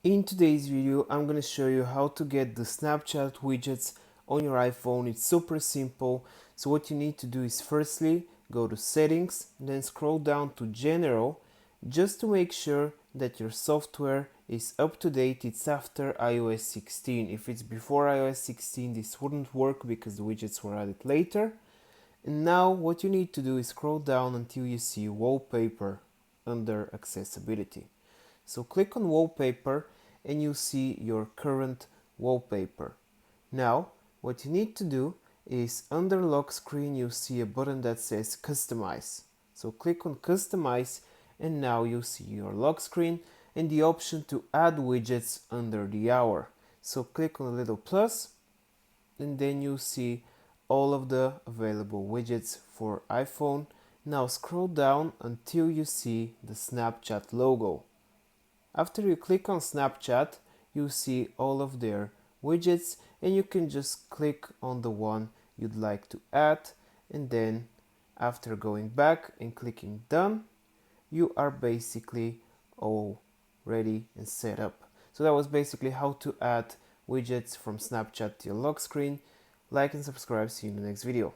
In today's video, I'm going to show you how to get the Snapchat widgets on your iPhone. It's super simple. So what you need to do is firstly go to settings, then scroll down to general, just to make sure that your software is up to date. It's after iOS 16. If it's before iOS 16, this wouldn't work because the widgets were added later. And now what you need to do is scroll down until you see wallpaper under accessibility. So click on wallpaper and you see your current wallpaper. Now what you need to do is under lock screen you see a button that says customize. So click on customize and now you see your lock screen and the option to add widgets under the hour. So click on the little plus and then you see all of the available widgets for iPhone. Now scroll down until you see the Snapchat logo. After you click on Snapchat, you see all of their widgets and you can just click on the one you'd like to add, and then after going back and clicking done, you are basically all ready and set up. So that was basically how to add widgets from Snapchat to your lock screen. Like and subscribe. See you in the next video.